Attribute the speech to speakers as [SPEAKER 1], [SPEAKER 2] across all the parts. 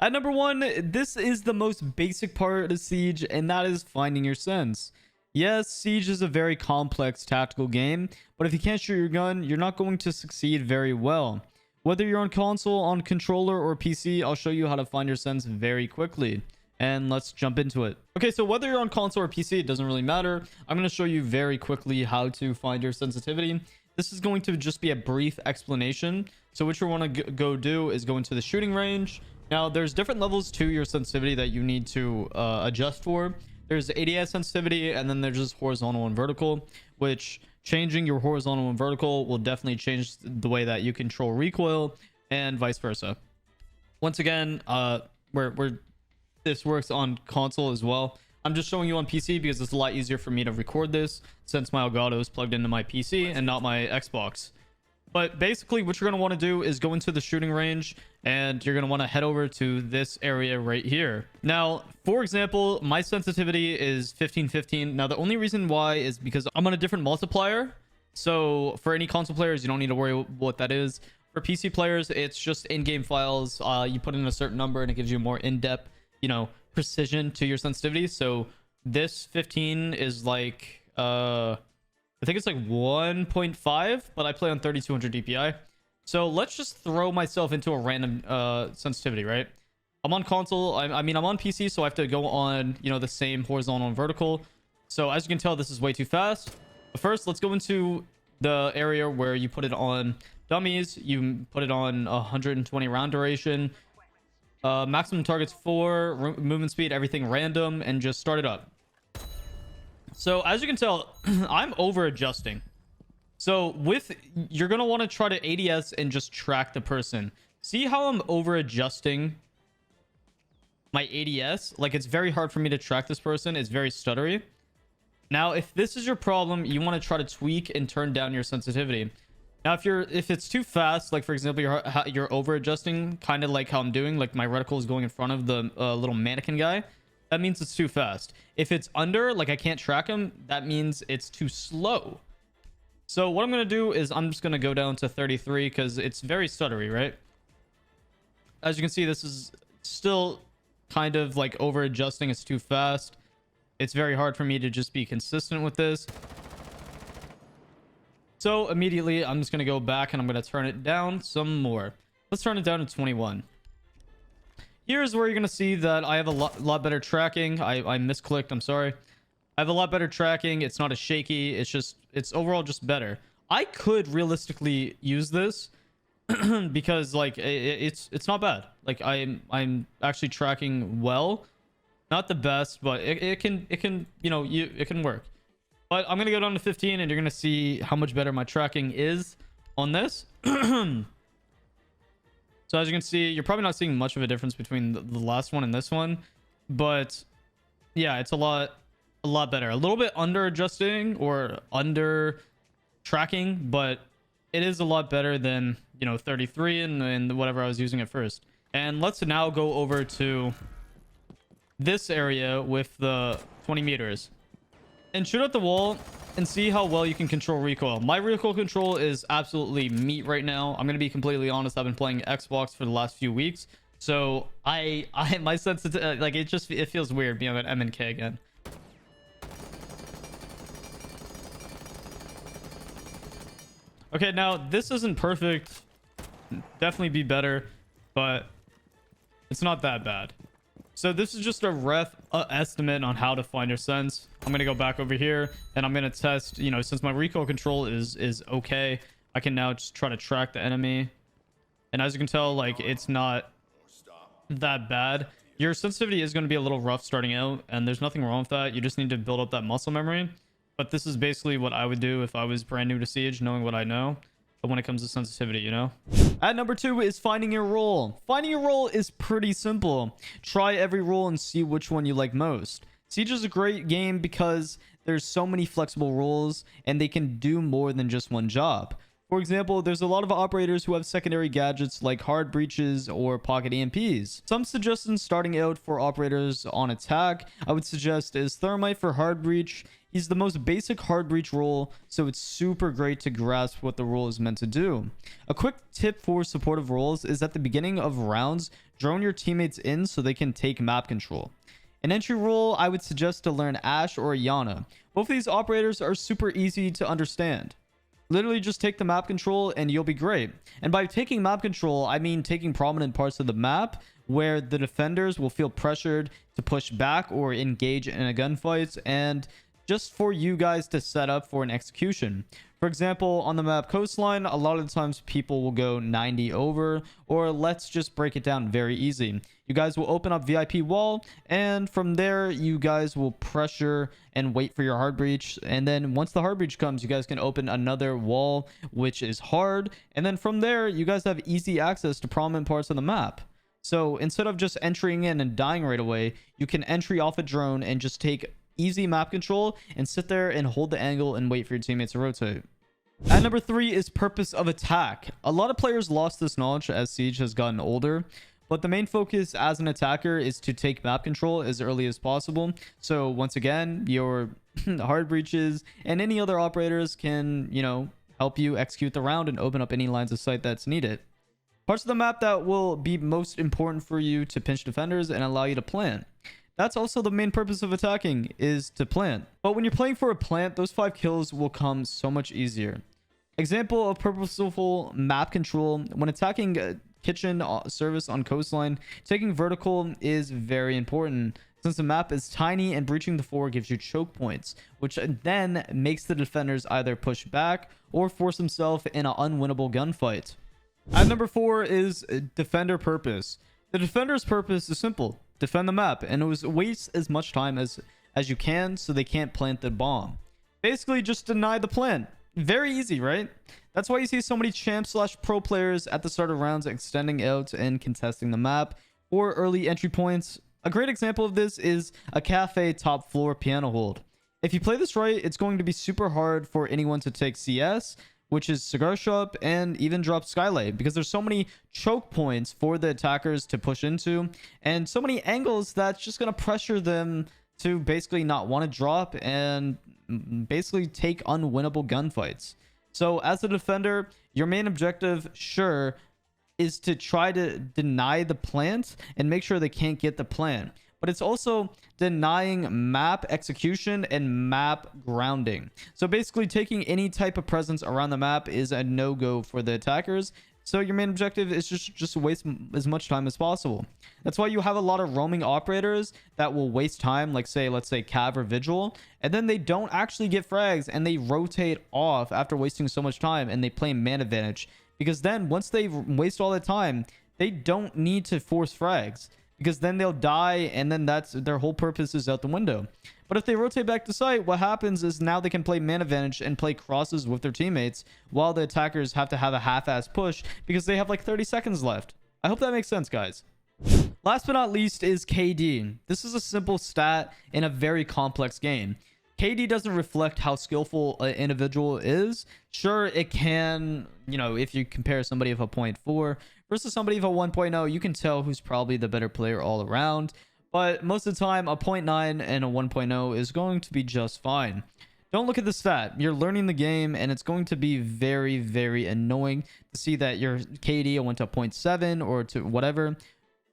[SPEAKER 1] At number 1, this is the most basic part of Siege, and that is finding your sense. Yes, Siege is a very complex tactical game, but if you can't shoot your gun, you're not going to succeed very well. Whether you're on console, on controller, or PC, I'll show you how to find your sense very quickly. And let's jump into it. Okay, so whether you're on console or PC, it doesn't really matter. I'm going to show you very quickly how to find your sensitivity. This is going to just be a brief explanation. So what you want to go do is go into the shooting range. Now, there's different levels to your sensitivity that you need to adjust for. There's ADS sensitivity, and then there's just horizontal and vertical, which changing your horizontal and vertical will definitely change the way that you control recoil and vice versa. Once again, this works on console as well. I'm just showing you on PC because it's a lot easier for me to record this since my Elgato is plugged into my PC and not my Xbox. But basically what you're going to want to do is go into the shooting range, and you're going to want to head over to this area right here. Now, for example, my sensitivity is 1515. Now, the only reason why is because I'm on a different multiplier. So for any console players, you don't need to worry what that is. For PC players, it's just in-game files. You put in a certain number and it gives you more in-depth, precision to your sensitivity. So this 15 is like I think it's like 1.5, but I play on 3200 DPI. So let's just throw myself into a random sensitivity, right? I'm on console. I mean, I'm on PC, so I have to go on, the same horizontal and vertical. So as you can tell, this is way too fast. But first, let's go into the area where you put it on dummies. You put it on 120 round duration. Maximum targets 4, movement speed, everything random, and just start it up. So as you can tell, I'm over adjusting. So you're going to want to try to ADS and just track the person. See how I'm over adjusting my ADS? Like, it's very hard for me to track this person. It's very stuttery. Now, if this is your problem, you want to try to tweak and turn down your sensitivity. Now, if it's too fast, like for example, you're over adjusting, kind of like how I'm doing, like my reticle is going in front of the little mannequin guy, that means it's too fast. If it's under, like I can't track him, that means it's too slow. So what I'm going to do is I'm just going to go down to 33 because it's very stuttery, right? As you can see, this is still kind of like over adjusting. It's too fast. It's very hard for me to just be consistent with this. So immediately I'm just going to go back and I'm going to turn it down some more. Let's turn it down to 21. Here's where you're going to see that I have a lot better tracking. I misclicked. I'm sorry. I have a lot better tracking. It's not as shaky. It's overall just better. I could realistically use this because like it's not bad. Like I'm actually tracking well. Not the best, but it can work. But I'm going to go down to 15 and you're going to see how much better my tracking is on this. So as you can see, you're probably not seeing much of a difference between the last one and this one. But yeah, it's a lot better. A little bit under adjusting or under tracking, but it is a lot better than, 33 and whatever I was using at first. And let's now go over to this area with the 20 meters. And shoot at the wall and see how well you can control recoil. My recoil control is absolutely meat right now. I'm going to be completely honest. I've been playing Xbox for the last few weeks. So my sensitivity, like it feels weird being on M and K again. Okay, now this isn't perfect. Definitely be better, but it's not that bad. So this is just a rough estimate on how to find your sense. I'm going to go back over here and I'm going to test, since my recoil control is okay, I can now just try to track the enemy. And as you can tell, like it's not that bad. Your sensitivity is going to be a little rough starting out, and there's nothing wrong with that. You just need to build up that muscle memory. But this is basically what I would do if I was brand new to Siege, knowing what I know. But when it comes to sensitivity, At number 2 is finding your role. Finding your role is pretty simple. Try every role and see which one you like most. Siege is a great game because there's so many flexible roles and they can do more than just one job. For example, there's a lot of operators who have secondary gadgets like hard breaches or pocket EMPs. Some suggestions starting out for operators on attack I would suggest is Thermite for hard breach. He's the most basic hard breach role, so it's super great to grasp what the role is meant to do. A quick tip for supportive roles is at the beginning of rounds, drone your teammates in so they can take map control. An entry role, I would suggest to learn Ashe or Yana. Both of these operators are super easy to understand. Literally just take the map control and you'll be great. And by taking map control, I mean taking prominent parts of the map where the defenders will feel pressured to push back or engage in a gunfight, and just for you guys to set up for an execution. For example, on the map Coastline, a lot of the times people will go 90 over, or let's just break it down very easy. You guys will open up VIP wall, and from there, you guys will pressure and wait for your hard breach. And then once the hard breach comes, you guys can open another wall, which is hard. And then from there, you guys have easy access to prominent parts of the map. So instead of just entering in and dying right away, you can entry off a drone and just take easy map control and sit there and hold the angle and wait for your teammates to rotate. At number 3 is purpose of attack. A lot of players lost this knowledge as Siege has gotten older, but the main focus as an attacker is to take map control as early as possible. So once again, your hard breaches and any other operators can, help you execute the round and open up any lines of sight that's needed. Parts of the map that will be most important for you to pinch defenders and allow you to plant. That's also the main purpose of attacking, is to plant. But when you're playing for a plant, those 5 kills will come so much easier. Example of purposeful map control: when attacking a kitchen service on Coastline, taking vertical is very important, since the map is tiny and breaching the 4 gives you choke points, which then makes the defenders either push back or force themselves in an unwinnable gunfight. At number 4 is defender purpose. The defender's purpose is simple: defend the map, and it was waste as much time as you can so they can't plant the bomb. Basically just deny the plant. Very easy, right? That's why you see so many champ/pro players at the start of rounds extending out and contesting the map for early entry points. A great example of this is a cafe top floor piano hold. If you play this right, it's going to be super hard for anyone to take CS, which is cigar shop, and even drop skylight, because there's so many choke points for the attackers to push into and so many angles that's just going to pressure them to basically not want to drop and basically take unwinnable gunfights. So as a defender, your main objective, sure, is to try to deny the plant and make sure they can't get the plant, but it's also denying map execution and map grounding. So basically taking any type of presence around the map is a no-go for the attackers. So your main objective is just waste as much time as possible. That's why you have a lot of roaming operators that will waste time, like let's say Cav or Vigil, and then they don't actually get frags and they rotate off after wasting so much time, and they play man advantage, because then once they waste all that time, they don't need to force frags, because then they'll die, and then that's their whole purpose is out the window. But if they rotate back to site, what happens is now they can play man advantage and play crosses with their teammates, while the attackers have to have a half-ass push because they have like 30 seconds left. I hope that makes sense, guys. Last but not least is KD. This is a simple stat in a very complex game. KD doesn't reflect how skillful an individual is. Sure, it can, if you compare somebody of a 0.4 versus somebody of a 1.0, you can tell who's probably the better player all around. But most of the time, a 0.9 and a 1.0 is going to be just fine. Don't look at the stat. You're learning the game, and it's going to be very, very annoying to see that your KD went to 0.7 or to whatever.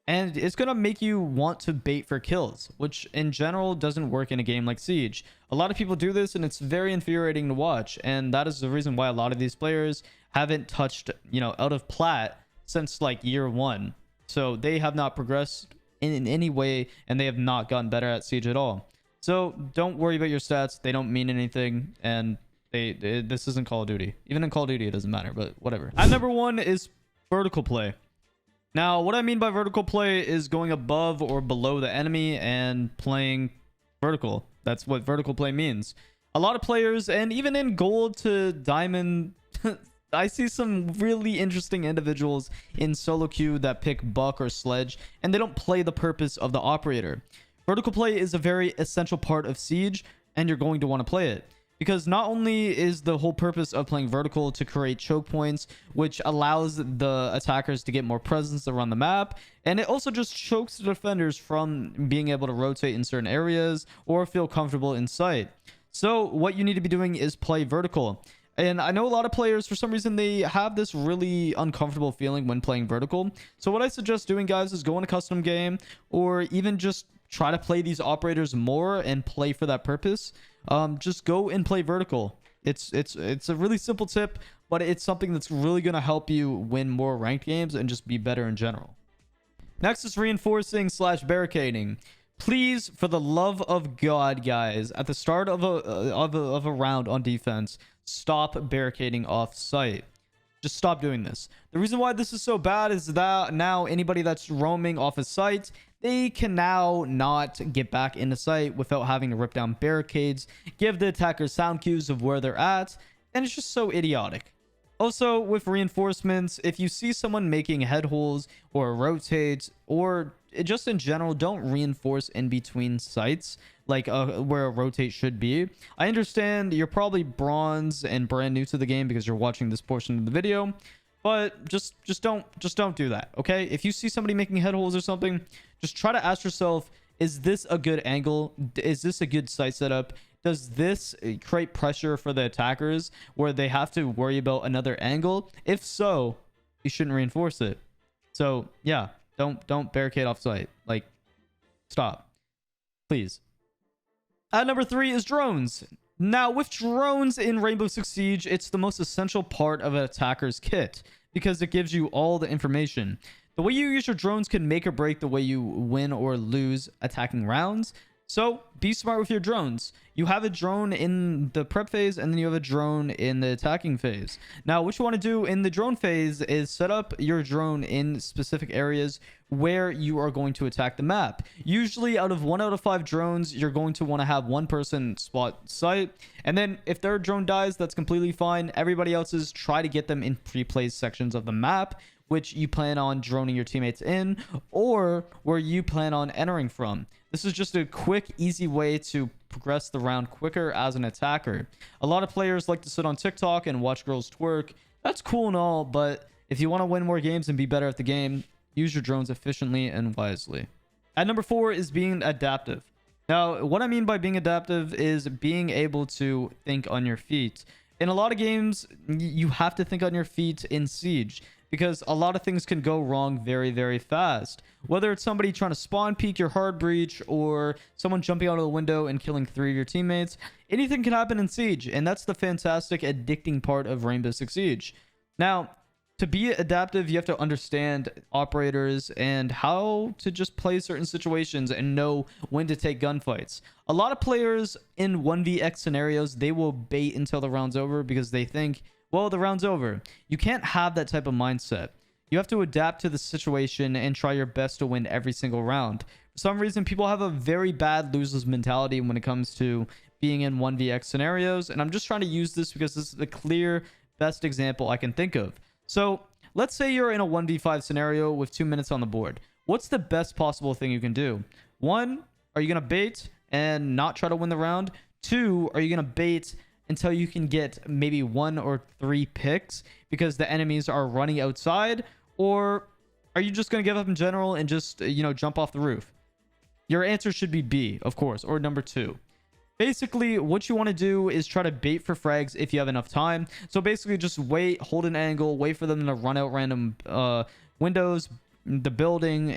[SPEAKER 1] And it's going to make you want to bait for kills, which in general doesn't work in a game like Siege. A lot of people do this, and it's very infuriating to watch. And that is the reason why a lot of these players haven't touched, out of plat since like year 1. So they have not progressed in any way, and they have not gotten better at Siege at all. So don't worry about your stats. They don't mean anything, and this isn't Call of Duty. Even in Call of Duty, it doesn't matter, but whatever. At number 1 is vertical play. Now, what I mean by vertical play is going above or below the enemy and playing vertical. That's what vertical play means. A lot of players, and even in gold to diamond, I see some really interesting individuals in solo queue that pick Buck or Sledge, and they don't play the purpose of the operator. Vertical play is a very essential part of Siege, and you're going to want to play it. because not only is the whole purpose of playing vertical to create choke points, which allows the attackers to get more presence around the map, and it also just chokes the defenders from being able to rotate in certain areas or feel comfortable in sight. So what you need to be doing is play vertical. And I know a lot of players, for some reason, they have this really uncomfortable feeling when playing vertical. So what I suggest doing, guys, is go in a custom game, or even just try to play these operators more and play for that purpose. Just go and play vertical. It's a really simple tip, but it's something that's really going to help you win more ranked games and just be better in general. Next is reinforcing / barricading. Please, for the love of God, guys, at the start of a round on defense, stop barricading off site. Just stop doing this. The reason why this is so bad is that now anybody that's roaming off a site, they can now not get back into sight without having to rip down barricades, give the attackers sound cues of where they're at, and it's just so idiotic. Also, with reinforcements, if you see someone making head holes or rotates, or just in general, don't reinforce in between sites like where a rotate should be. I understand you're probably bronze and brand new to the game because you're watching this portion of the video, but just don't do that. Okay, if you see somebody making head holes or something, just try to ask yourself, is this a good angle? Is this a good site setup? Does this create pressure for the attackers where they have to worry about another angle? If so, you shouldn't reinforce it. So yeah, don't barricade off site. Like, stop, please. At number 3 is drones. Now, with drones in Rainbow Six Siege, it's the most essential part of an attacker's kit because it gives you all the information. The way you use your drones can make or break the way you win or lose attacking rounds. So be smart with your drones. You have a drone in the prep phase, and then you have a drone in the attacking phase. Now, what you want to do in the drone phase is set up your drone in specific areas where you are going to attack the map. Usually out of 1 out of 5 drones, you're going to want to have one person spot site. And then if their drone dies, that's completely fine. Everybody else's, try to get them in pre-placed sections of the map, which you plan on droning your teammates in, or where you plan on entering from. This is just a quick, easy way to progress the round quicker as an attacker. A lot of players like to sit on TikTok and watch girls twerk. That's cool and all, but if you want to win more games and be better at the game, use your drones efficiently and wisely. At number 4 is being adaptive. Now, what I mean by being adaptive is being able to think on your feet. In a lot of games, you have to think on your feet in Siege, because a lot of things can go wrong very, very fast. Whether it's somebody trying to spawn peek your hard breach, or someone jumping out of the window and killing 3 of your teammates, anything can happen in Siege, and that's the fantastic, addicting part of Rainbow Six Siege. Now, to be adaptive, you have to understand operators and how to just play certain situations and know when to take gunfights. A lot of players in 1vx scenarios, they will bait until the round's over because they think, well, the round's over. You can't have that type of mindset. You have to adapt to the situation and try your best to win every single round. For some reason, people have a very bad losers mentality when it comes to being in 1vx scenarios, and I'm just trying to use this because this is the clear best example I can think of. So let's say you're in a 1v5 scenario with 2 minutes on the board. What's the best possible thing you can do? 1, are you going to bait and not try to win the round? 2, are you going to bait until you can get maybe 1 or 3 picks because the enemies are running outside? Or are you just going to give up in general and just, jump off the roof? Your answer should be B, of course, or number 2. Basically, what you want to do is try to bait for frags if you have enough time. So basically, just wait, hold an angle, wait for them to run out random windows, the building,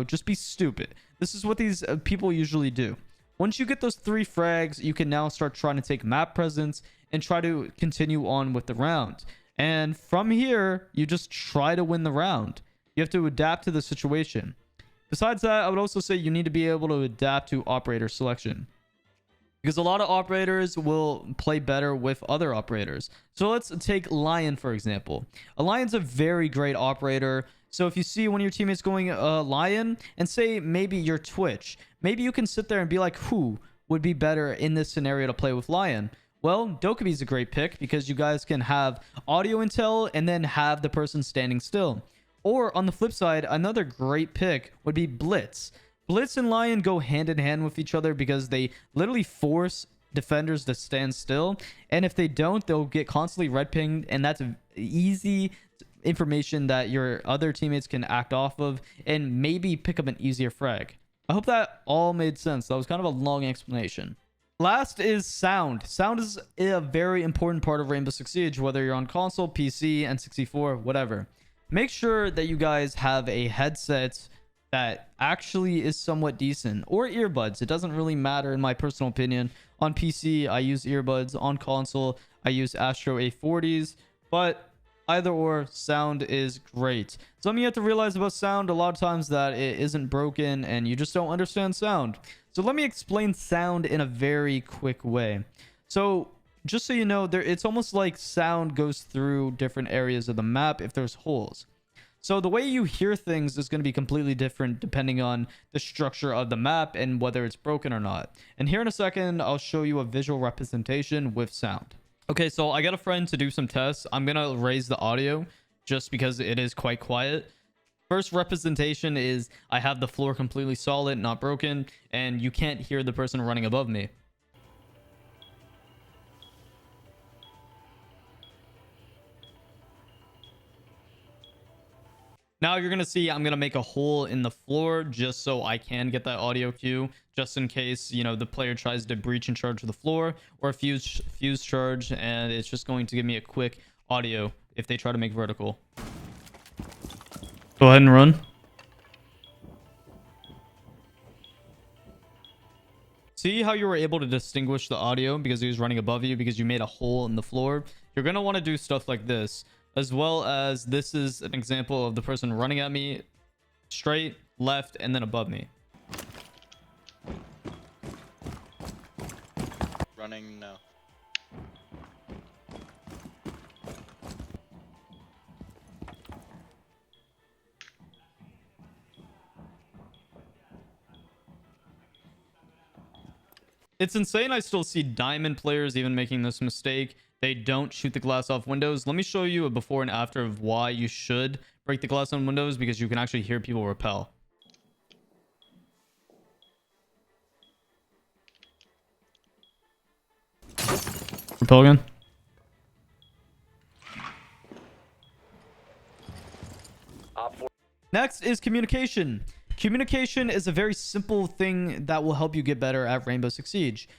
[SPEAKER 1] just be stupid. This is what these people usually do. Once you get those 3 frags, you can now start trying to take map presence and try to continue on with the round. And from here, you just try to win the round. You have to adapt to the situation. Besides that, I would also say you need to be able to adapt to operator selection, because a lot of operators will play better with other operators. So let's take Lion, for example. A Lion's a very great operator. So if you see one of your teammates going Lion, and say maybe you're Twitch, maybe you can sit there and be like, who would be better in this scenario to play with Lion? Well, Dokubi's a great pick because you guys can have audio intel and then have the person standing still. Or on the flip side, another great pick would be Blitz. Blitz and Lion go hand in hand with each other because they literally force defenders to stand still, and if they don't, they'll get constantly red pinged, and that's easy information that your other teammates can act off of and maybe pick up an easier frag. I hope that all made sense. That was kind of a long explanation. Last is sound. Sound is a very important part of Rainbow Six Siege, whether you're on console, PC, N64, whatever. Make sure that you guys have a headset that actually is somewhat decent, or earbuds. It doesn't really matter in my personal opinion. On PC, I use earbuds. On console, I use Astro A40s, but either or, sound is great. Something you have to realize about sound a lot of times that it isn't broken and you just don't understand sound. So let me explain sound in a very quick way. So just so you know, it's almost like sound goes through different areas of the map if there's holes. So the way you hear things is going to be completely different depending on the structure of the map and whether it's broken or not. And here in a second, I'll show you a visual representation with sound. Okay, so I got a friend to do some tests. I'm going to raise the audio just because it is quite quiet. First representation is I have the floor completely solid, not broken, and you can't hear the person running above me. Now you're going to see I'm going to make a hole in the floor just so I can get that audio cue, just in case, you know, the player tries to breach and charge the floor or a fuse charge, and it's just going to give me a quick audio if they try to make vertical. Go ahead and run. See how you were able to distinguish the audio because he was running above you because you made a hole in the floor? You're going to want to do stuff like this. As well as this is an example of the person running at me straight, left, and then above me.
[SPEAKER 2] Running, no.
[SPEAKER 1] It's insane I still see diamond players even making this mistake. They don't shoot the glass off windows. Let me show you a before and after of why you should break the glass on windows, because you can actually hear people repel. Repel again. Next is communication. Communication is a very simple thing that will help you get better at Rainbow Six Siege.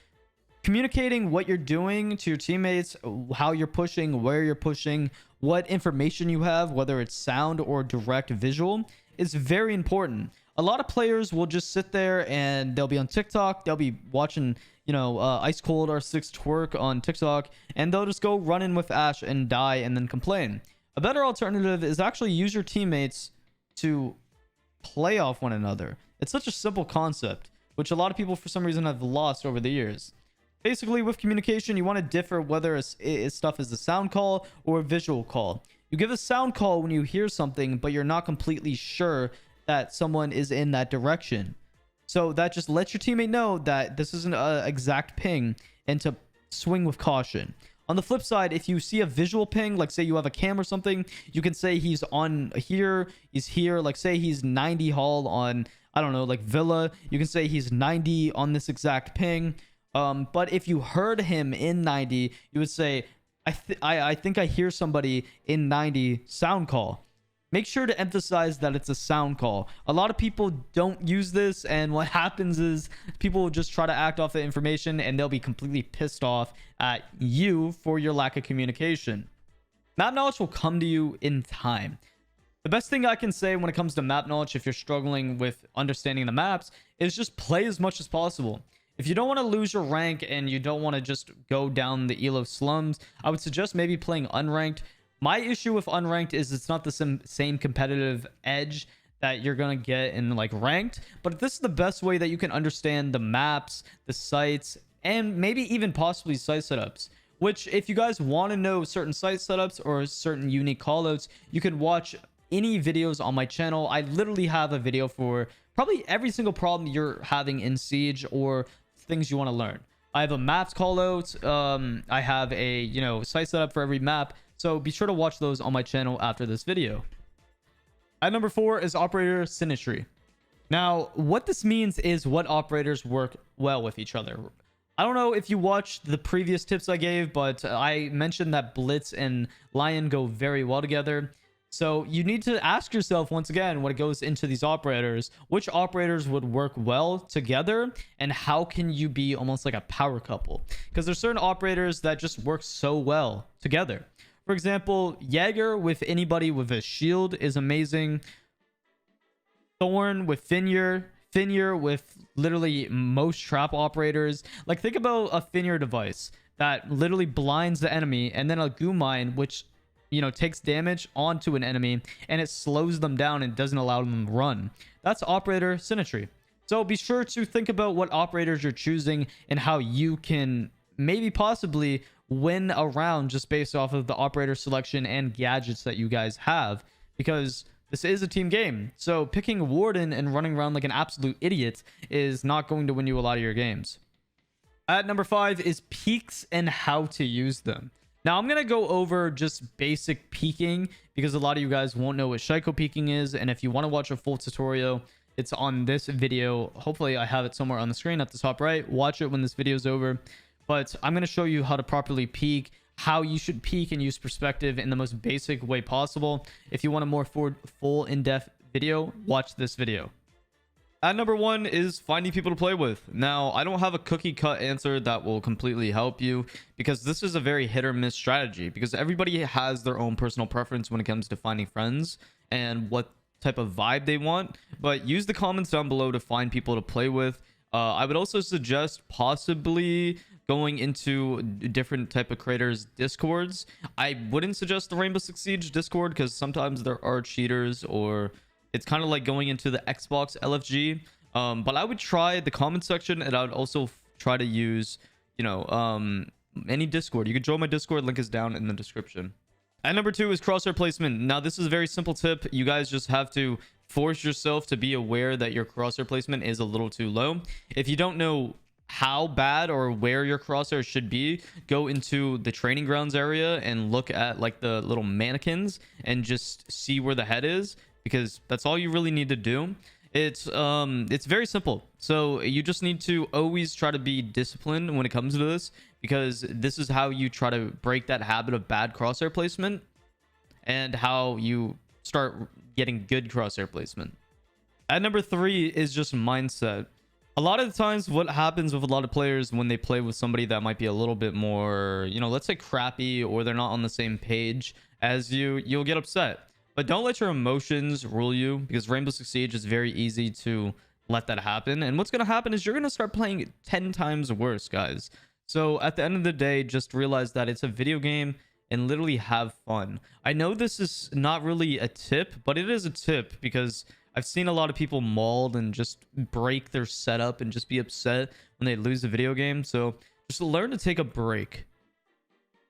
[SPEAKER 1] Communicating what you're doing to your teammates, how you're pushing, where you're pushing, what information you have, whether it's sound or direct visual, is very important. A lot of players will just sit there and they'll be on TikTok. They'll be watching, you know, Ice Cold R6 twerk on TikTok, and they'll just go run in with Ash and die and then complain. A better alternative is actually use your teammates to play off one another. It's such a simple concept, which a lot of people for some reason have lost over the years. Basically, with communication, you want to differ whether stuff is a sound call or a visual call. You give a sound call when you hear something, but you're not completely sure that someone is in that direction. So that just lets your teammate know that this isn't an exact ping and to swing with caution. On the flip side, if you see a visual ping, like say you have a cam or something, you can say he's on here, he's here. Like say he's 90 hall on, I don't know, like Villa. You can say he's 90 on this exact ping. But if you heard him in 90, you would say, I think I hear somebody in 90 sound call. Make sure to emphasize that it's a sound call. A lot of people don't use this, and what happens is people will just try to act off the information and they'll be completely pissed off at you for your lack of communication. Map knowledge will come to you in time. The best thing I can say when it comes to map knowledge, if you're struggling with understanding the maps, is just play as much as possible. If you don't want to lose your rank and you don't want to just go down the elo slums, I would suggest maybe playing unranked. My issue with unranked is it's not the same competitive edge that you're going to get in like ranked, but this is the best way that you can understand the maps, the sites, and maybe even possibly site setups. Which, if you guys want to know certain site setups or certain unique callouts, you can watch any videos on my channel. I literally have a video for probably every single problem you're having in Siege or things you want to learn. I have a maps callout. I have a, you know, site setup for every map. So be sure to watch those on my channel after this video. At number 4 is operator synastry. Now, what this means is what operators work well with each other. I don't know if you watched the previous tips I gave, but I mentioned that Blitz and Lion go very well together. So you need to ask yourself once again, when it goes into these operators, which operators would work well together and how can you be almost like a power couple? Because there's certain operators that just work so well together. For example, Jaeger with anybody with a shield is amazing. Thorn with Finir. Finir with literally most trap operators. Like, think about a Finir device that literally blinds the enemy, and then a Goo Mine, which, you know, takes damage onto an enemy and it slows them down and doesn't allow them to run. That's operator symmetry. So be sure to think about what operators you're choosing and how you can maybe possibly win a round just based off of the operator selection and gadgets that you guys have, because this is a team game. So picking Warden and running around like an absolute idiot is not going to win you a lot of your games. At number 5 is peaks and how to use them. Now I'm going to go over just basic peeking because a lot of you guys won't know what Shaiko peeking is. And if you want to watch a full tutorial, it's on this video. Hopefully I have it somewhere on the screen at the top right. Watch it when this video is over. But I'm going to show you how to properly peek, how you should peek and use perspective in the most basic way possible. If you want a more full in-depth video, watch this video. At number 1 is finding people to play with. Now, I don't have a cookie cut answer that will completely help you because this is a very hit or miss strategy, because everybody has their own personal preference when it comes to finding friends and what type of vibe they want. But use the comments down below to find people to play with. I would also suggest possibly going into different type of creators discords. I wouldn't suggest the Rainbow Six Siege discord because sometimes there are cheaters, or it's kind of like going into the Xbox LFG. But I would try the comment section, and I would also try to use, you know, any discord. You can join my discord, link is down in the description. At number 2 is crosshair placement. Now this is a very simple tip. You guys just have to force yourself to be aware that your crosshair placement is a little too low. If you don't know how bad or where your crosshair should be, go into the training grounds area and look at like the little mannequins and just see where the head is, because that's all you really need to do. It's very simple. So you just need to always try to be disciplined when it comes to this, because this is how you try to break that habit of bad crosshair placement and how you start getting good crosshair placement. At number 3 is just mindset. A lot of the times what happens with a lot of players when they play with somebody that might be a little bit more, you know, let's say crappy, or they're not on the same page as you, you'll get upset. But don't let your emotions rule you, because Rainbow Six Siege is very easy to let that happen. And what's going to happen is you're going to start playing 10 times worse, guys. So at the end of the day, just realize that it's a video game and literally have fun. I know this is not really a tip, but it is a tip because I've seen a lot of people mauled and just break their setup and just be upset when they lose a video game. So just learn to take a break.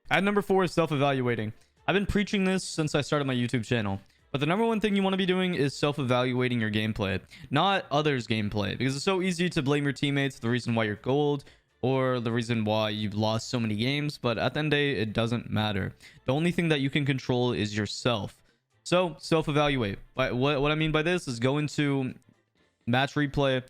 [SPEAKER 1] At number 4 is self-evaluating. I've been preaching this since I started my YouTube channel, but the number 1 thing you want to be doing is self-evaluating your gameplay, not others' gameplay, because it's so easy to blame your teammates, the reason why you're gold, or the reason why you've lost so many games. But at the end of the day, it doesn't matter. The only thing that you can control is yourself. So self-evaluate. What I mean by this is go into match replay,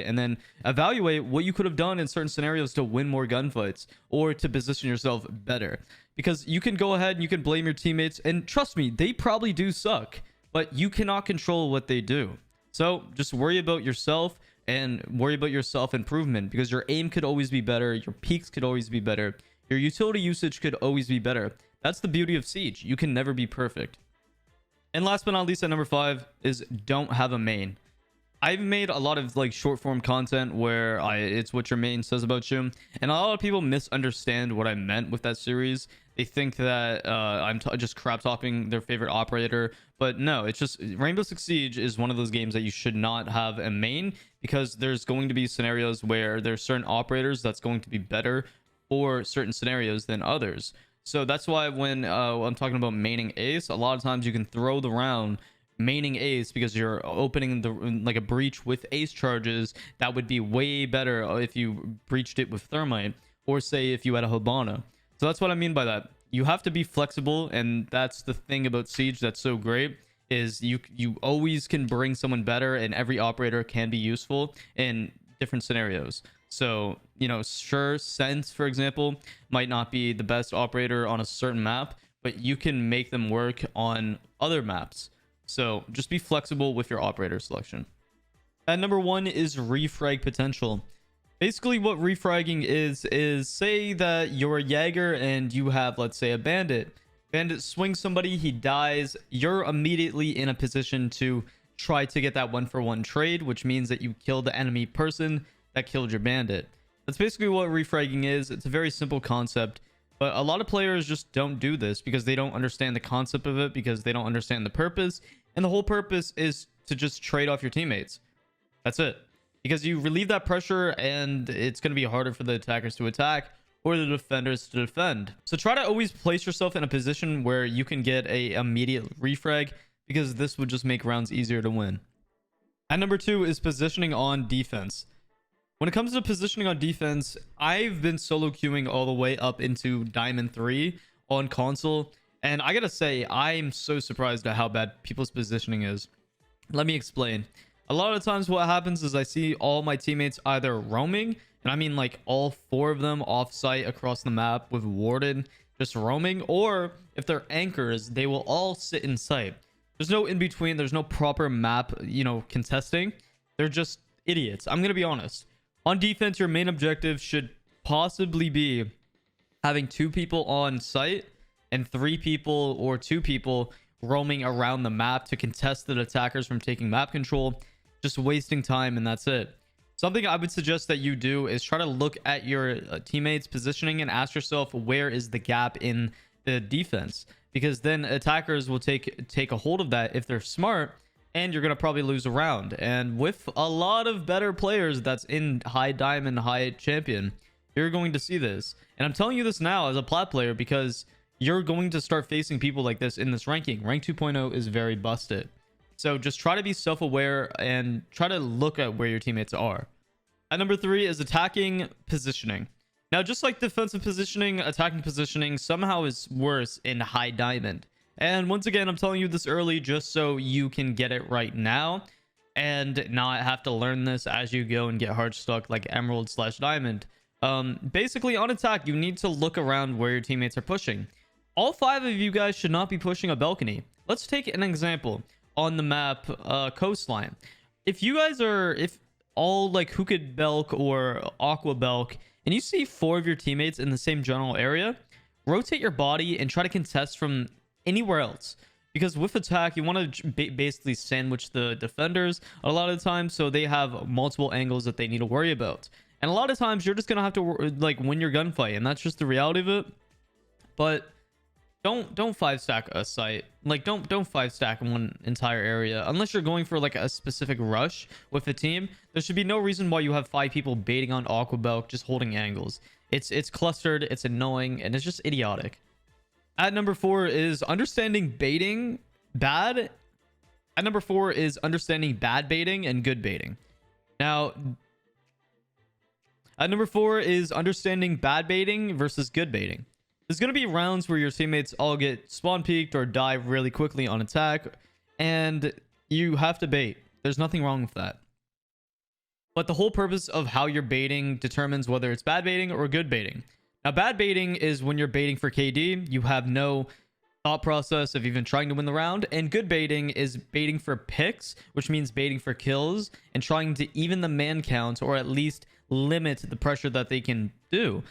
[SPEAKER 1] and then evaluate what you could have done in certain scenarios to win more gunfights or to position yourself better. Because you can go ahead and you can blame your teammates, and trust me, they probably do suck, but you cannot control what they do. So just worry about yourself and worry about your self-improvement, because your aim could always be better, your peaks could always be better, your utility usage could always be better. That's the beauty of Siege. You can never be perfect. And last but not least, at number 5 is don't have a main. I've made a lot of like short form content where it's what your main says about you, and a lot of people misunderstand what I meant with that series. They think that I'm just crap topping their favorite operator, but no, it's just Rainbow Six Siege is one of those games that you should not have a main, because there's going to be scenarios where there's certain operators that's going to be better for certain scenarios than others. So that's why when I'm talking about maining ace, a lot of times you can throw the round maining ace because you're opening the like a breach with ace charges. That would be way better if you breached it with thermite, or say if you had a Hibana. So that's what I mean by that. You have to be flexible, and that's the thing about Siege that's so great, is you always can bring someone better, and every operator can be useful in different scenarios. So, you know, sure, Sense, for example, might not be the best operator on a certain map, but you can make them work on other maps. So just be flexible with your operator selection. At number 1 is refrag potential. Basically, what refragging is say that you're a Jaeger and you have, let's say, a bandit. Bandit swings somebody, he dies. You're immediately in a position to try to get that 1-for-1 trade, which means that you kill the enemy person that killed your bandit. That's basically what refragging is. It's a very simple concept, but a lot of players just don't do this because they don't understand the concept of it, because they don't understand the purpose. And the whole purpose is to just trade off your teammates. That's it. Because you relieve that pressure and it's going to be harder for the attackers to attack or the defenders to defend. So try to always place yourself in a position where you can get a immediate refrag, because this would just make rounds easier to win. At number 2 is positioning on defense. When it comes to positioning on defense, I've been solo queuing all the way up into Diamond 3 on console. And I gotta say, I'm so surprised at how bad people's positioning is. Let me explain. A lot of times what happens is I see all my teammates either roaming, and I mean like all 4 of them off site across the map with Warden just roaming, or if they're anchors, they will all sit in sight. There's no in between. There's no proper map, you know, contesting. They're just idiots. I'm gonna be honest. On defense, your main objective should possibly be having 2 people on site and 3 people or 2 people roaming around the map to contest the attackers from taking map control. Just wasting time, and that's it. Something I would suggest that you do is try to look at your teammates' positioning and ask yourself, where is the gap in the defense? Because then attackers will take a hold of that if they're smart, and you're going to probably lose a round. And with a lot of better players that's in high diamond, high champion, you're going to see this. And I'm telling you this now as a plat player, because you're going to start facing people like this in this ranking. Rank 2.0 is very busted. So just try to be self-aware and try to look at where your teammates are. At number 3 is attacking positioning. Now, just like defensive positioning, attacking positioning somehow is worse in high diamond. And once again, I'm telling you this early just so you can get it right now and not have to learn this as you go and get hard stuck like emerald/diamond. Basically, on attack, you need to look around where your teammates are pushing. All 5 of you guys should not be pushing a balcony. Let's take an example on the map, coastline. If you guys are, if all like Hooked Belk or Aqua Belk, and you see 4 of your teammates in the same general area, rotate your body and try to contest from anywhere else. Because with attack, you want to basically sandwich the defenders a lot of the time, so they have multiple angles that they need to worry about. And a lot of times, you're just gonna have to like win your gunfight, and that's just the reality of it. But don't 5-stack a site. Like don't 5-stack in one entire area unless you're going for like a specific rush with a team. There should be no reason why you have 5 people baiting on Aquabelk just holding angles. It's clustered, it's annoying, and it's just idiotic. At number 4 is understanding baiting bad. At number 4 is understanding bad baiting and good baiting. Now, at number 4 is understanding bad baiting versus good baiting. There's going to be rounds where your teammates all get spawn peeked or die really quickly on attack, and you have to bait. There's nothing wrong with that. But the whole purpose of how you're baiting determines whether it's bad baiting or good baiting. Now, bad baiting is when you're baiting for KD. You have no thought process of even trying to win the round. And good baiting is baiting for picks, which means baiting for kills and trying to even the man count or at least limit the pressure that they can do.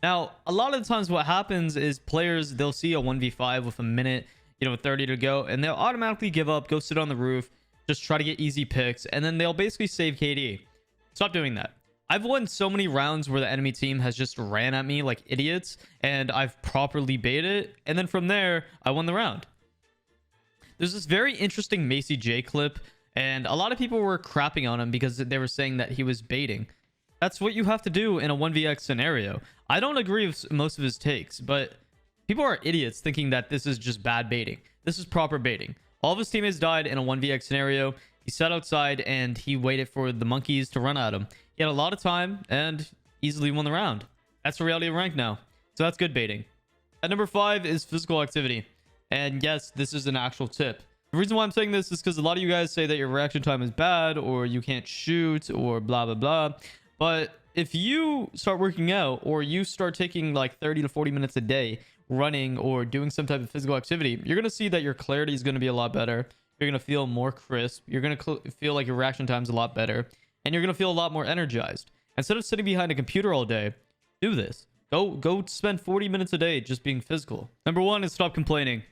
[SPEAKER 1] Now, a lot of the times what happens is players, they'll see a 1v5 with a minute, 30 to go, and they'll automatically give up, go sit on the roof, just try to get easy picks, and then they'll basically save KD. Stop doing that. I've won so many rounds where the enemy team has just ran at me like idiots, and I've properly baited, and then from there, I won the round. There's this very interesting Macy J clip, and a lot of people were crapping on him because they were saying that he was baiting. That's what you have to do in a 1vx scenario. I don't agree with most of his takes, but people are idiots thinking that this is just bad baiting. This is proper baiting. All of his teammates died in a 1vx scenario. He sat outside and he waited for the monkeys to run at him. He had a lot of time and easily won the round. That's the reality of rank now. So that's good baiting. At number 5 is physical activity. And yes, this is an actual tip. The reason why I'm saying this is because a lot of you guys say that your reaction time is bad or you can't shoot or blah, blah, blah. But if you start working out or you start taking like 30 to 40 minutes a day running or doing some type of physical activity, you're going to see that your clarity is going to be a lot better. You're going to feel more crisp. You're going to feel like your reaction time is a lot better, and you're going to feel a lot more energized. Instead of sitting behind a computer all day, do this. Go spend 40 minutes a day just being physical. Number one is stop complaining.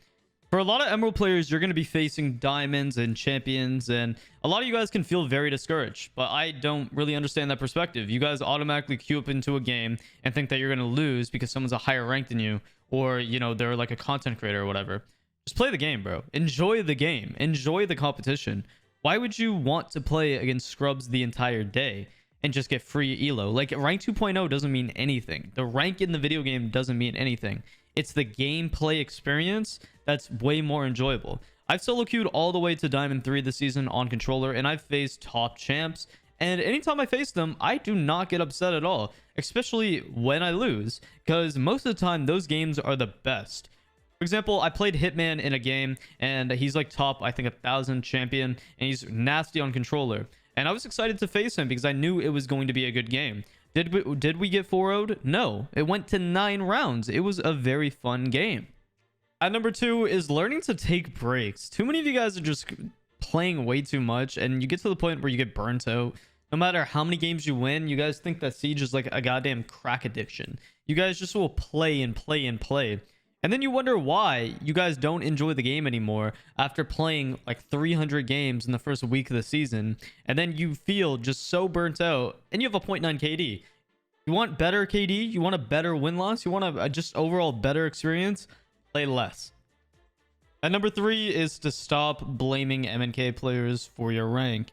[SPEAKER 1] For a lot of Emerald players, you're going to be facing diamonds and champions, and a lot of you guys can feel very discouraged, but I don't really understand that perspective. You guys automatically queue up into a game and think that you're going to lose because someone's a higher rank than you, or, you know, they're like a content creator or whatever. Just play the game, bro. Enjoy the game. Enjoy the competition. Why would you want to play against scrubs the entire day and just get free elo? Like, rank 2.0 doesn't mean anything. The rank in the video game doesn't mean anything. It's the gameplay experience that's way more enjoyable. I've solo queued all the way to Diamond 3 this season on controller, and I've faced top champs. And anytime I face them, I do not get upset at all, especially when I lose, because most of the time, those games are the best. For example, I played Hitman in a game, and he's like top, I think, 1,000 champion, and he's nasty on controller. And I was excited to face him because I knew it was going to be a good game. Did we get 4-0'd? No. It went to 9 rounds. It was a very fun game. At number 2 is learning to take breaks. Too many of you guys are just playing way too much, and you get to the point where you get burnt out. No matter how many games you win, you guys think that Siege is like a goddamn crack addiction. You guys just will play and play and play. And then you wonder why you guys don't enjoy the game anymore after playing like 300 games in the first week of the season. And then you feel just so burnt out, and you have a 0.9 KD. You want better KD? You want a better win-loss? You want a just overall better experience? Play less. At number 3 is to stop blaming MNK players for your rank.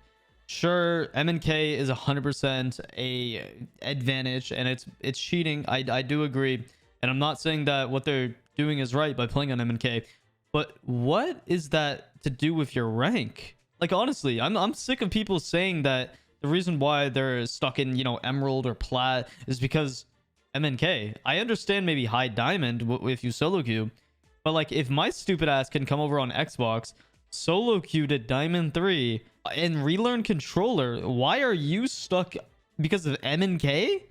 [SPEAKER 1] Sure, MNK is 100% a advantage, and it's cheating. I do agree. And I'm not saying that what they're doing is right by playing on MNK, but what is that to do with your rank? Like, honestly, I'm sick of people saying that the reason why they're stuck in, you know, Emerald or Plat is because MNK. I understand maybe high diamond if you solo queue, but like, if my stupid ass can come over on Xbox, solo queue to Diamond 3 and relearn controller, why are you stuck because of MNK?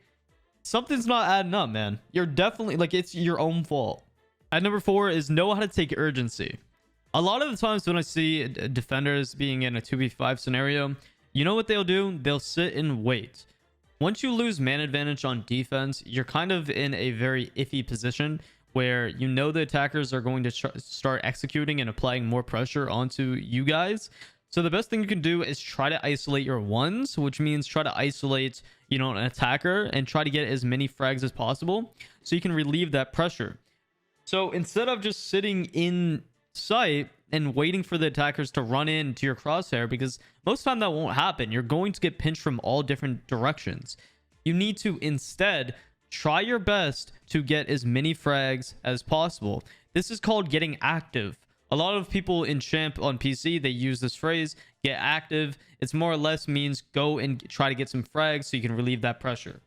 [SPEAKER 1] Something's not adding up, man. You're definitely, like, it's your own fault. At number 4 is know how to take urgency. A lot of the times when I see defenders being in a 2v5 scenario, you know what they'll do? They'll sit and wait. Once you lose man advantage on defense, you're kind of in a very iffy position where you know the attackers are going to start executing and applying more pressure onto you guys. So the best thing you can do is try to isolate your ones, which means try to isolate, you know, an attacker and try to get as many frags as possible so you can relieve that pressure. So instead of just sitting in sight and waiting for the attackers to run into your crosshair, because most of the time that won't happen, you're going to get pinched from all different directions. You need to instead try your best to get as many frags as possible. This is called getting active. A lot of people in Champ on PC, they use this phrase, get active. It's more or less means go and try to get some frags so you can relieve that pressure.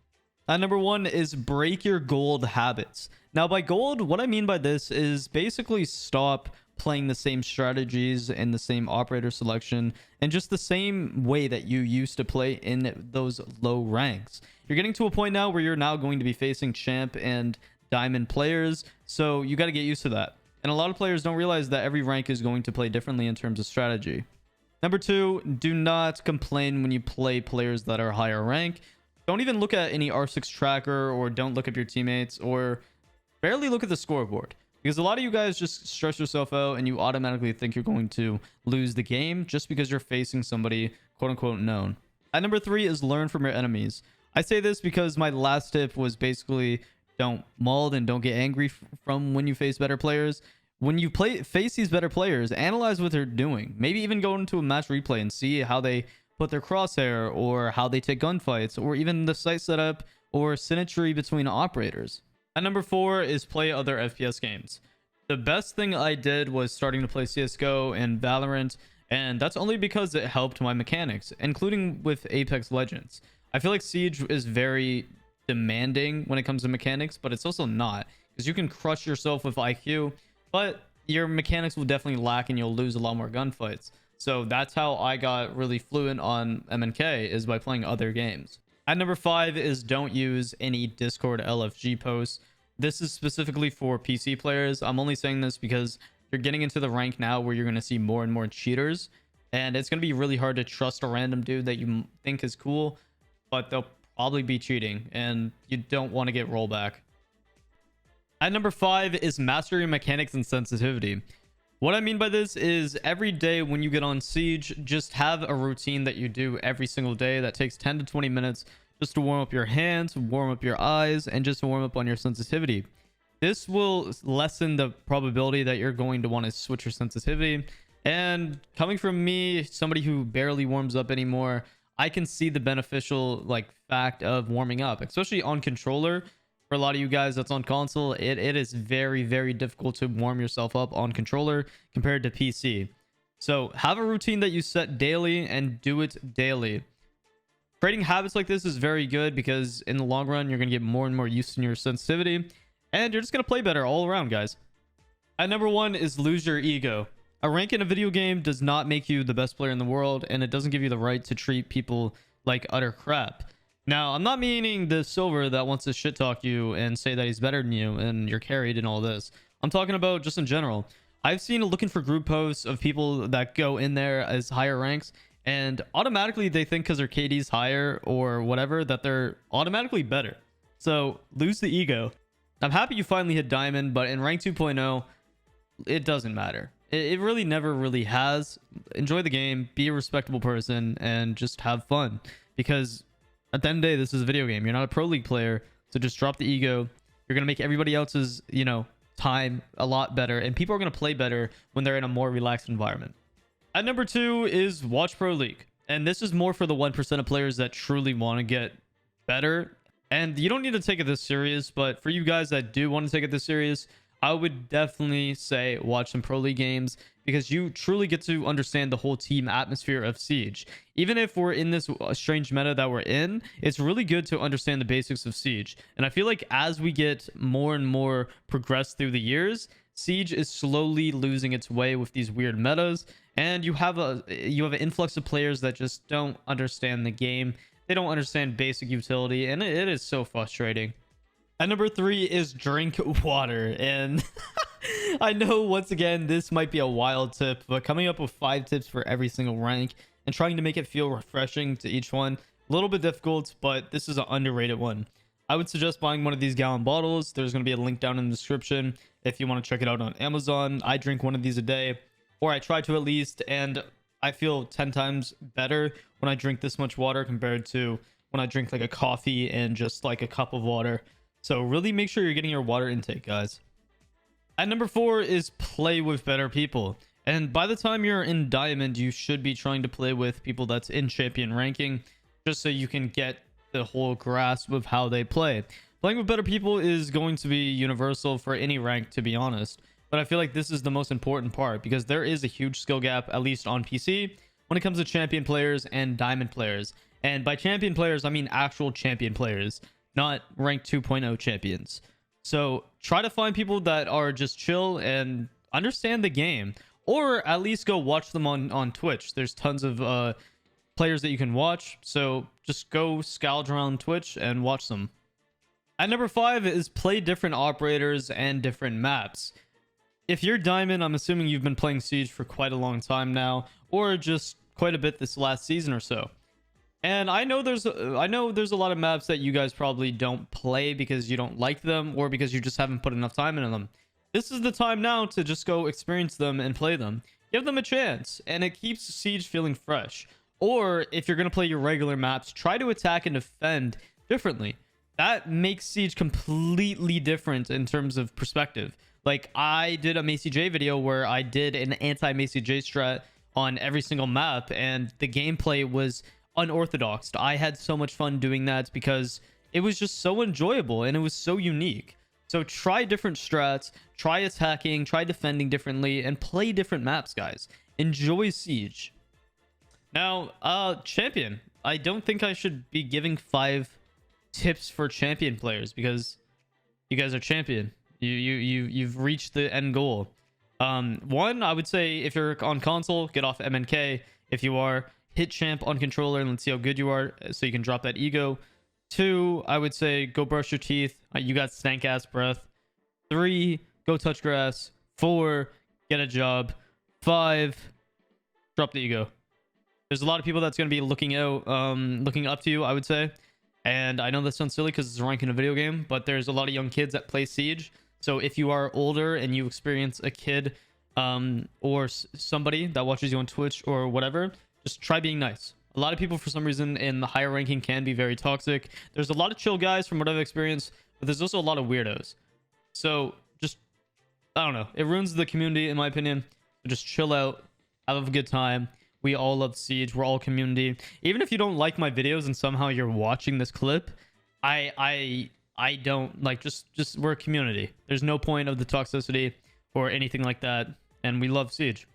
[SPEAKER 1] Number 1 is break your gold habits. Now, by gold, what I mean by this is basically stop playing the same strategies and the same operator selection and just the same way that you used to play in those low ranks. You're getting to a point now where you're now going to be facing champ and diamond players, so you got to get used to that. And a lot of players don't realize that every rank is going to play differently in terms of strategy. Number 2, do not complain when you play players that are higher rank. Don't even look at any R6 tracker, or don't look up your teammates, or barely look at the scoreboard. Because a lot of you guys just stress yourself out and you automatically think you're going to lose the game just because you're facing somebody quote unquote known. At number 3 is learn from your enemies. I say this because my last tip was basically don't maul and don't get angry from when you face better players. When you face these better players, analyze what they're doing. Maybe even go into a match replay and see how they put their crosshair, or how they take gunfights, or even the sight setup or symmetry between operators. At number 4 is play other FPS games. The best thing I did was starting to play CSGO and Valorant, and that's only because it helped my mechanics, including with Apex Legends. I feel like Siege is very demanding when it comes to mechanics, but it's also not, because you can crush yourself with IQ, but your mechanics will definitely lack and you'll lose a lot more gunfights. So that's how I got really fluent on MNK, is by playing other games. At number 5 is don't use any Discord LFG posts. This is specifically for PC players. I'm only saying this because you're getting into the rank now where you're going to see more and more cheaters, and it's going to be really hard to trust a random dude that you think is cool, but they'll probably be cheating, and you don't want to get rollback. At number 5 is master your mechanics and sensitivity. What I mean by this is every day when you get on Siege, just have a routine that you do every single day that takes 10 to 20 minutes just to warm up your hands, warm up your eyes, and just warm up on your sensitivity. This will lessen the probability that you're going to want to switch your sensitivity. And coming from me, somebody who barely warms up anymore, I can see the beneficial fact of warming up, especially on controller. For a lot of you guys that's on console, it is very, very difficult to warm yourself up on controller compared to PC. So have a routine that you set daily and do it daily. Creating habits like this is very good because in the long run, you're going to get more and more used to your sensitivity, and you're just going to play better all around, guys. At number 1 is lose your ego. A rank in a video game does not make you the best player in the world, and it doesn't give you the right to treat people like utter crap. Now, I'm not meaning the silver that wants to shit talk you and say that he's better than you and you're carried and all this. I'm talking about just in general. I've seen looking for group posts of people that go in there as higher ranks, and automatically they think because their KD's higher or whatever that they're automatically better. So lose the ego. I'm happy you finally hit diamond, but in rank 2.0, it doesn't matter. It really never really has. Enjoy the game, be a respectable person, and just have fun. Because at the end of the day, this is a video game. You're not a pro league player, so just drop the ego. You're gonna make everybody else's, time a lot better, and people are gonna play better when they're in a more relaxed environment. At number 2 is watch pro league, and this is more for the 1% of players that truly want to get better. And you don't need to take it this serious, but for you guys that do want to take it this serious, I would definitely say watch some pro league games because you truly get to understand the whole team atmosphere of Siege. Even if we're in this strange meta that we're in, it's really good to understand the basics of Siege. And I feel like as we get more and more progressed through the years, Siege is slowly losing its way with these weird metas, and you have an influx of players that just don't understand the game. They don't understand basic utility, and it is so frustrating. At number 3 is drink water. And I know once again this might be a wild tip, but coming up with 5 tips for every single rank and trying to make it feel refreshing to each one, a little bit difficult, but this is an underrated one. I would suggest buying one of these gallon bottles. There's going to be a link down in the description if you want to check it out on Amazon. I drink one of these a day, or I try to at least, and I feel 10 times better when I drink this much water compared to when I drink like a coffee and just like a cup of water. So really make sure you're getting your water intake, guys. At number 4 is play with better people. And by the time you're in diamond, you should be trying to play with people that's in champion ranking, just so you can get the whole grasp of how they play. Playing with better people is going to be universal for any rank, to be honest. But I feel like this is the most important part because there is a huge skill gap, at least on PC, when it comes to champion players and diamond players. And by champion players, I mean actual champion players, not rank 2.0 champions. So try to find people that are just chill and understand the game, or at least go watch them on Twitch. There's tons of players that you can watch, so just go scout around Twitch and watch them. At number 5 is play different operators and different maps. If you're diamond, I'm assuming you've been playing Siege for quite a long time now, or just quite a bit this last season or so. And I know there's a lot of maps that you guys probably don't play because you don't like them or because you just haven't put enough time into them. This is the time now to just go experience them and play them. Give them a chance, and it keeps Siege feeling fresh. Or if you're going to play your regular maps, try to attack and defend differently. That makes Siege completely different in terms of perspective. Like, I did a Macy J video where I did an anti-Macy J strat on every single map, and the gameplay was unorthodox. I had so much fun doing that because it was just so enjoyable and it was so unique. So try different strats, try attacking, try defending differently, and play different maps, guys. Enjoy Siege. Now, champion. I don't think I should be giving 5 tips for champion players because you guys are champion. You've reached the end goal. One, I would say if you're on console, get off MNK. If you are, hit champ on controller and let's see how good you are so you can drop that ego. 2, I would say go brush your teeth. You got stank ass breath. 3, go touch grass. 4, get a job. 5, drop the ego. There's a lot of people that's going to be looking up to you, I would say. And I know that sounds silly because it's a rank in a video game, but there's a lot of young kids that play Siege. So if you are older and you experience a kid or somebody that watches you on Twitch or whatever, just try being nice. A lot of people, for some reason, in the higher ranking can be very toxic. There's a lot of chill guys from what I've experienced, but there's also a lot of weirdos. So just, I don't know. It ruins the community, in my opinion. So just chill out, have a good time. We all love Siege. We're all community. Even if you don't like my videos and somehow you're watching this clip, I don't like, just we're a community. There's no point of the toxicity or anything like that. And we love Siege.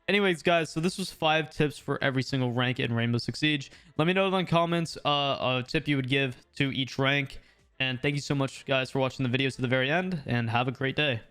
[SPEAKER 1] Anyways, guys, so this was 5 tips for every single rank in Rainbow Six Siege. Let me know in the comments a tip you would give to each rank. And thank you so much, guys, for watching the videos to the very end. And have a great day.